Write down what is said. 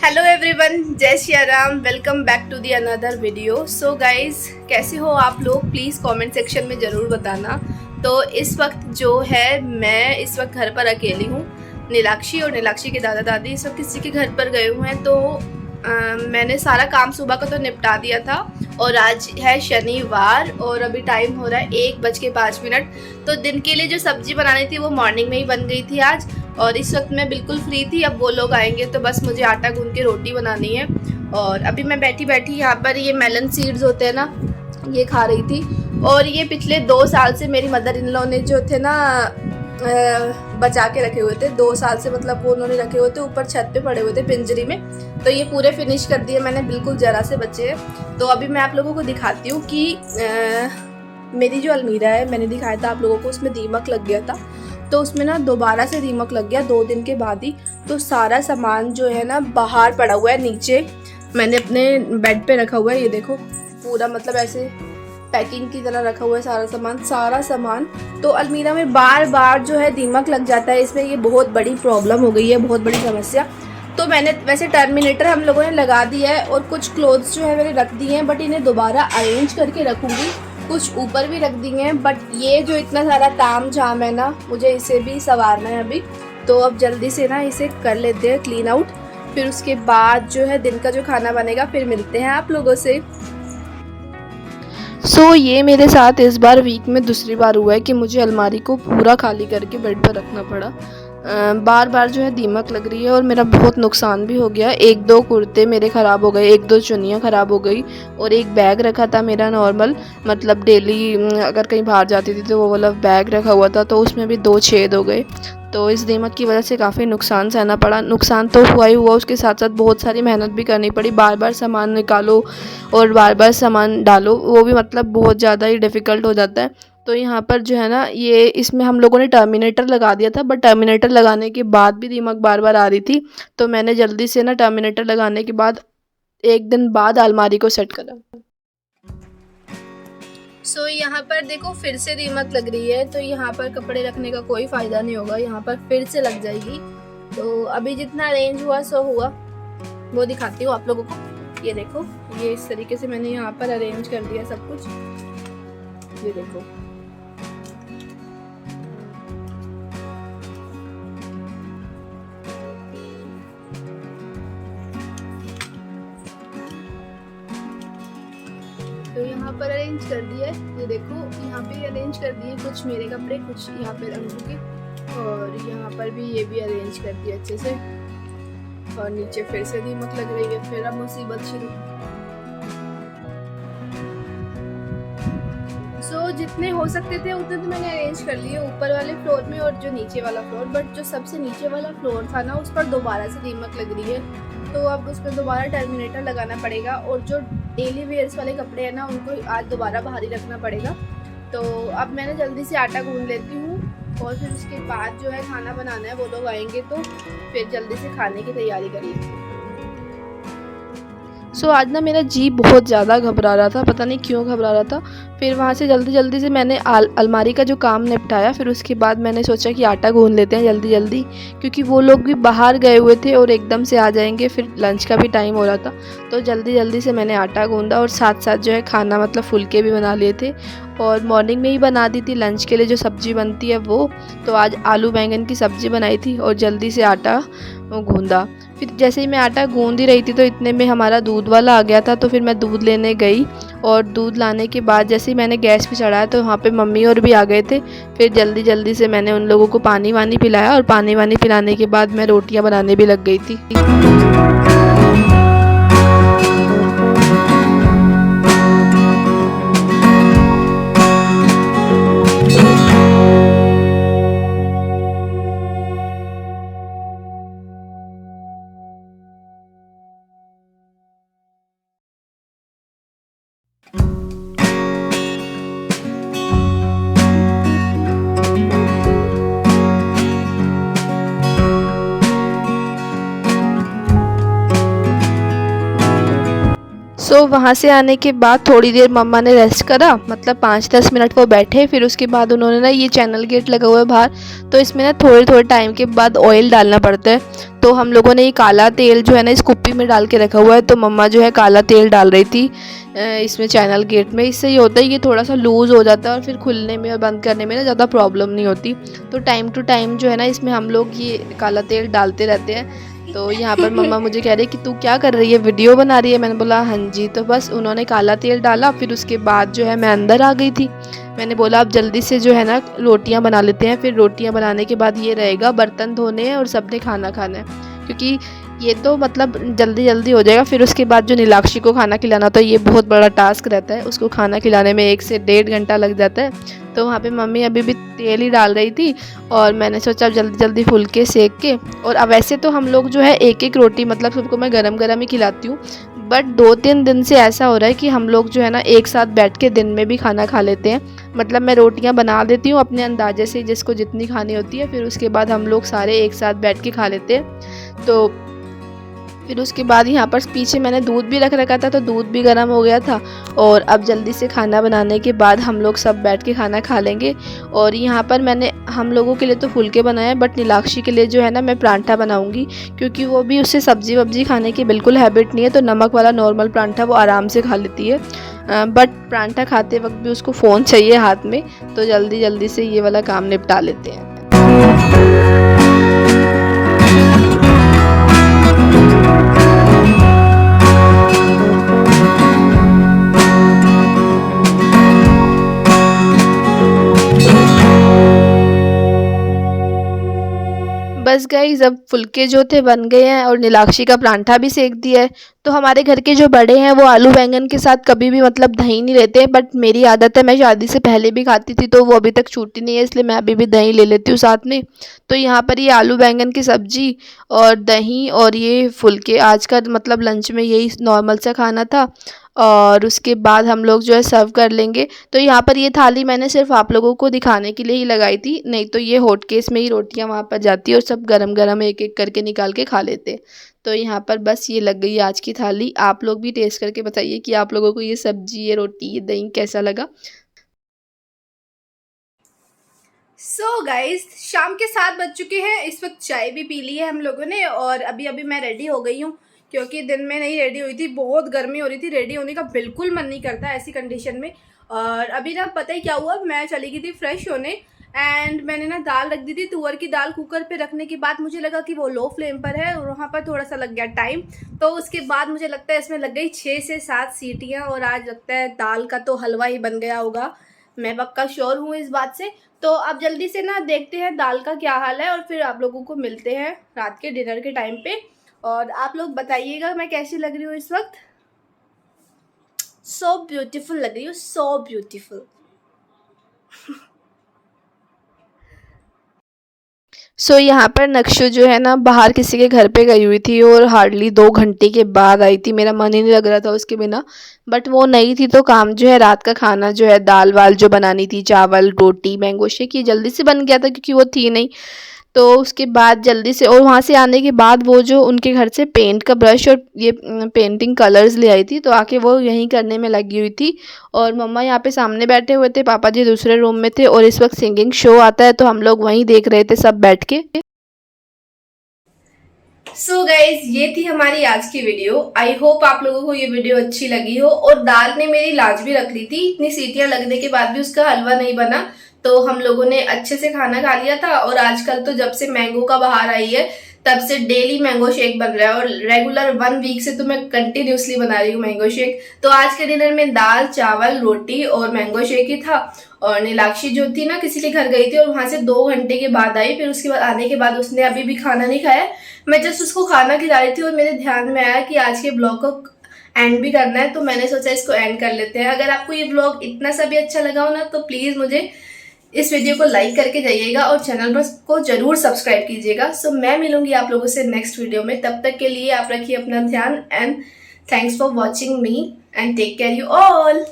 Hello everyone, Jai Shri Ram. Welcome back to the another video. So guys, कैसे हो आप लोग? प्लीज़ कमेंट सेक्शन में ज़रूर बताना। तो इस वक्त जो है, मैं इस वक्त घर पर अकेली हूँ। नीलाक्षी और नीलाक्षी के दादा दादी इस वक्त किसी के घर पर गए हुए हैं। तो मैंने सारा काम सुबह का तो निपटा दिया था और आज है शनिवार और अभी टाइम हो रहा है 1:05। तो दिन के लिए जो सब्ज़ी बनानी थी वो मॉर्निंग में ही बन गई थी आज। और इस वक्त मैं बिल्कुल फ्री थी। अब वो लोग आएंगे तो बस मुझे आटा गूंद के रोटी बनानी है। और अभी मैं बैठी बैठी यहाँ पर ये मेलन सीड्स होते हैं ना, ये खा रही थी। और ये पिछले 2 साल से मेरी मदर इन लॉ ने जो थे ना बचा के रखे हुए थे। 2 साल से मतलब वो उन्होंने रखे हुए थे, ऊपर छत पे पड़े हुए थे पिंजरी में। तो ये पूरे फिनिश कर दिए मैंने, बिल्कुल ज़रा से बचे हैं। तो अभी मैं आप लोगों को दिखाती हूँ कि मेरी जो अलमीरा है, मैंने दिखाया था आप लोगों को, उसमें दीमक लग गया था। तो उसमें ना दोबारा से दीमक लग गया 2 दिन के बाद ही। तो सारा सामान जो है ना बाहर पड़ा हुआ है, नीचे मैंने अपने बेड पे रखा हुआ है। ये देखो, पूरा मतलब ऐसे पैकिंग की तरह रखा हुआ है सारा सामान। तो अलमीरा में बार बार जो है दीमक लग जाता है इसमें। ये बहुत बड़ी प्रॉब्लम हो गई है, बहुत बड़ी समस्या। तो मैंने वैसे टर्मिनेटर हम लोगों ने लगा दिया है और कुछ क्लोथ्स जो है मैंने रख दिए हैं, बट इन्हें दोबारा अरेंज करके रखूँगी। कुछ ऊपर भी रख दिए हैं, बट ये जो इतना सारा ताम झाम है ना, मुझे इसे भी संवारना है अभी। तो अब जल्दी से ना इसे कर लेते हैं क्लीन आउट। फिर उसके बाद जो है दिन का जो खाना बनेगा, फिर मिलते हैं आप लोगों से। ये मेरे साथ इस बार वीक में दूसरी बार हुआ है कि मुझे अलमारी को पूरा खाली करके बेड पर रखना पड़ा। बार बार जो है दीमक लग रही है और मेरा बहुत नुकसान भी हो गया। 1-2 कुर्ते मेरे ख़राब हो गए, 1-2 चुन्नियाँ ख़राब हो गई और एक बैग रखा था मेरा नॉर्मल, मतलब डेली अगर कहीं बाहर जाती थी तो वो वाला बैग रखा हुआ था, तो उसमें भी 2 छेद हो गए। तो इस दीमक की वजह से काफ़ी नुकसान सहना पड़ा। नुकसान तो हुआ ही हुआ, उसके साथ साथ बहुत सारी मेहनत भी करनी पड़ी। बार बार सामान निकालो और बार बार सामान डालो, वो भी मतलब बहुत ज़्यादा ही डिफ़िकल्ट हो जाता है। तो यहाँ पर जो है ना, ये इसमें हम लोगों ने टर्मिनेटर लगा दिया था, बट टर्मिनेटर लगाने के बाद भी दीमक बार बार आ रही थी। तो मैंने जल्दी से ना टर्मिनेटर लगाने के बाद 1 दिन बाद अलमारी को सेट करा। यहाँ पर देखो फिर से दीमक लग रही है। तो यहाँ पर कपड़े रखने का कोई फ़ायदा नहीं होगा, यहाँ पर फिर से लग जाएगी। तो अभी जितना अरेंज हुआ सो हुआ, वो दिखाती हूँ आप लोगों को। ये देखो, ये इस तरीके से मैंने यहाँ पर अरेंज कर दिया सब कुछ। ये देखो, तो यहाँ पर अरेंज कर दिया है। ये देखो, यहाँ पे अरेंज कर दिए कुछ मेरे कपड़े, कुछ यहाँ पे अंजू के, और यहाँ पर भी ये भी अरेंज कर दिया अच्छे से। और नीचे फिर से दीमक लग रही है, फिर अब मुसीबत शुरू। जितने हो सकते थे उतने तो मैंने अरेंज कर लिए ऊपर वाले फ्लोर में और जो नीचे वाला फ्लोर। बट जो सबसे नीचे वाला फ्लोर था ना, उस पर दोबारा से दीमक लग रही है। तो अब उस पर दोबारा टर्मिनेटर लगाना पड़ेगा। और जो डेली वेयर्स वाले कपड़े हैं ना, उनको आज दोबारा बाहर ही रखना पड़ेगा। तो अब मैंने जल्दी से आटा गूंद लेती हूँ और फिर उसके बाद जो है खाना बनाना है। वो लोग आएंगे तो फिर जल्दी से खाने की तैयारी कर लेती हूँ। आज ना मेरा जी बहुत ज़्यादा घबरा रहा था, पता नहीं क्यों घबरा रहा था। फिर वहाँ से जल्दी से मैंने अलमारी का जो काम निपटाया। फिर उसके बाद मैंने सोचा कि आटा गूंद लेते हैं जल्दी, क्योंकि वो लोग भी बाहर गए हुए थे और एकदम से आ जाएंगे, फिर लंच का भी टाइम हो रहा था। तो जल्दी से मैंने आटा गूंदा और साथ साथ जो है खाना मतलब फुलके भी बना लिए थे। और मॉर्निंग में ही बना दी थी लंच के लिए जो सब्ज़ी बनती है वो। तो आज आलू बैंगन की सब्ज़ी बनाई थी और जल्दी से आटा गूंदा। फिर जैसे ही मैं आटा गूंद ही रही थी तो इतने में हमारा दूध वाला आ गया था। तो फिर मैं दूध लेने गई और दूध लाने के बाद जैसे ही मैंने गैस पे चढ़ाया तो वहाँ पे मम्मी और भी आ गए थे। फिर जल्दी से मैंने उन लोगों को पानी वानी पिलाया और पानी वानी पिलाने के बाद मैं रोटियाँ बनाने भी लग गई थी। सो वहाँ से आने के बाद थोड़ी देर मम्मा ने रेस्ट करा, मतलब 5-10 मिनट वो बैठे। फिर उसके बाद उन्होंने ना, ये चैनल गेट लगा हुआ है बाहर, तो इसमें ना थोड़े थोड़े टाइम के बाद ऑयल डालना पड़ता है। तो हम लोगों ने ये काला तेल जो है ना इस कुप्पी में डाल के रखा हुआ है, तो मम्मा जो है काला तेल डाल रही थी इसमें चैनल गेट में। इससे ये होता है ये थोड़ा सा लूज़ हो जाता है और फिर खुलने में और बंद करने में ना ज़्यादा प्रॉब्लम नहीं होती। तो टाइम टू टाइम जो है ना इसमें हम लोग ये काला तेल डालते रहते हैं। तो यहाँ पर मम्मा मुझे कह रही कि तू क्या कर रही है, वीडियो बना रही है? मैंने बोला हाँ जी। तो बस उन्होंने काला तेल डाला, फिर उसके बाद जो है मैं अंदर आ गई थी। मैंने बोला अब जल्दी से जो है ना रोटियां बना लेते हैं। फिर रोटियां बनाने के बाद ये रहेगा बर्तन धोने हैं और सबने खाना खाना है, क्योंकि ये तो मतलब जल्दी जल्दी हो जाएगा। फिर उसके बाद जो नीलाक्षी को खाना खिलाना होता है, ये बहुत बड़ा टास्क रहता है। उसको खाना खिलाने में 1 से 1.5 घंटा लग जाता है। तो वहाँ पे मम्मी अभी भी तेल ही डाल रही थी और मैंने सोचा जल्दी जल्दी फुलके सेक के। और अब वैसे तो हम लोग जो है एक एक रोटी मतलब सबको मैं गरम गरम ही खिलाती हूँ, बट 2-3 दिन से ऐसा हो रहा है कि हम लोग जो है ना एक साथ बैठ के दिन में भी खाना खा लेते हैं। मतलब मैं रोटियां बना देती हूँ अपने अंदाजे से, जिसको जितनी खानी होती है, फिर उसके बाद हम लोग सारे एक साथ बैठ के खा लेते हैं। तो फिर उसके बाद यहाँ पर पीछे मैंने दूध भी रख रखा था, तो दूध भी गर्म हो गया था। और अब जल्दी से खाना बनाने के बाद हम लोग सब बैठ के खाना खा लेंगे। और यहाँ पर मैंने हम लोगों के लिए तो फुलके बनाए, बट नीलाक्षी के लिए जो है ना मैं परांठा बनाऊँगी, क्योंकि वो भी उससे सब्ज़ी वब्जी खाने की बिल्कुल हैबिट नहीं है। तो नमक वाला नॉर्मल परांठा वो आराम से खा लेती है, बट परांठा खाते वक्त भी उसको फ़ोन चाहिए हाथ में। तो जल्दी जल्दी से ये वाला काम निपटा लेते हैं। बस गाइस अब फुलके जो थे बन गए हैं और नीलाक्षी का परांठा भी सेक दिया है। तो हमारे घर के जो बड़े हैं वो आलू बैंगन के साथ कभी भी मतलब दही नहीं लेते, बट मेरी आदत है, मैं शादी से पहले भी खाती थी तो वो अभी तक छूटी नहीं है, इसलिए मैं अभी भी दही ले लेती हूँ साथ में। तो यहाँ पर ये आलू बैंगन की सब्जी और दही और ये फुलके आज का मतलब लंच में यही नॉर्मल सा खाना था। और उसके बाद हम लोग जो है सर्व कर लेंगे। तो यहाँ पर ये थाली मैंने सिर्फ आप लोगों को दिखाने के लिए ही लगाई थी, नहीं तो ये हॉट केस में ही रोटियाँ वहाँ पर जाती और सब गरम गरम एक एक करके निकाल के खा लेते। तो यहाँ पर बस ये लग गई आज की थाली। आप लोग भी टेस्ट करके बताइए कि आप लोगों को ये सब्जी, ये रोटी, ये दही कैसा लगा। सो गाइस शाम के 7 बज चुके हैं, इस वक्त चाय भी पी ली है हम लोगों ने और अभी अभी मैं रेडी हो गई हूँ, क्योंकि दिन में नहीं रेडी हुई थी, बहुत गर्मी हो रही थी, रेडी होने का बिल्कुल मन नहीं करता ऐसी कंडीशन में। और अभी ना पता ही क्या हुआ, मैं चली गई थी फ्रेश होने एंड मैंने ना दाल रख दी थी, तुअर की दाल। कुकर पे रखने के बाद मुझे लगा कि वो लो फ्लेम पर है और वहाँ पर थोड़ा सा लग गया टाइम। तो उसके बाद मुझे लगता है इसमें लग गई 6 से 7 सीटियाँ और आज लगता है दाल का तो हलवा ही बन गया होगा, मैं पक्का श्योर हूँ इस बात से। तो अब जल्दी से ना देखते हैं दाल का क्या हाल है और फिर आप लोगों को मिलते हैं रात के डिनर के टाइम पे। और आप लोग बताइएगा मैं कैसी लग रही हूँ इस वक्त। सो ब्यूटीफुल लग रही हूँ, सो ब्यूटीफुल। सो यहाँ पर नक्शु जो है ना बाहर किसी के घर पे गई हुई थी और हार्डली 2 घंटे के बाद आई थी। मेरा मन ही नहीं लग रहा था उसके बिना, बट वो नहीं थी तो काम जो है रात का खाना जो है दाल वाल जो बनानी थी, चावल रोटी मैंगो शेक, ये जल्दी से बन गया था क्योंकि वो थी नहीं। तो उसके बाद जल्दी से और वहाँ से आने के बाद वो जो उनके घर से पेंट का ब्रश और ये पेंटिंग कलर्स ले आई थी, तो आके वो यहीं करने में लगी हुई थी। और मम्मा यहाँ पे सामने बैठे हुए थे, पापा जी दूसरे रूम में थे और इस वक्त सिंगिंग शो आता है तो हम लोग वहीं देख रहे थे सब बैठ के। सो गाइज ये थी हमारी आज की वीडियो। आई होप आप लोगों को ये वीडियो अच्छी लगी हो। और दाल ने मेरी लाज भी रख ली थी, इतनी सीटियां लगने के बाद भी उसका हलवा नहीं बना, तो हम लोगों ने अच्छे से खाना खा लिया था। और आजकल तो जब से मैंगो का बहार आई है तब से डेली मैंगो शेक बन रहा है और रेगुलर 1 वीक से तो मैं कंटिन्यूसली बना रही हूँ मैंगो शेक। तो आज के डिनर में दाल चावल रोटी और मैंगो शेक ही था। और नीलाक्षी जो थी ना किसी के घर गई थी और वहां से 2 घंटे के बाद आई, फिर उसके बाद आने के बाद उसने अभी भी खाना नहीं खाया। मैं जस्ट उसको खाना खिला रही थी और मेरे ध्यान में आया कि आज के ब्लॉग को एंड भी करना है, तो मैंने सोचा इसको एंड कर लेते हैं। अगर आपको ये ब्लॉग इतना सा भी अच्छा लगा हो ना तो प्लीज मुझे इस वीडियो को लाइक करके जाइएगा और चैनल पर को जरूर सब्सक्राइब कीजिएगा। सो मैं मिलूंगी आप लोगों से नेक्स्ट वीडियो में, तब तक के लिए आप रखिए अपना ध्यान and thanks for watching me and take care you all.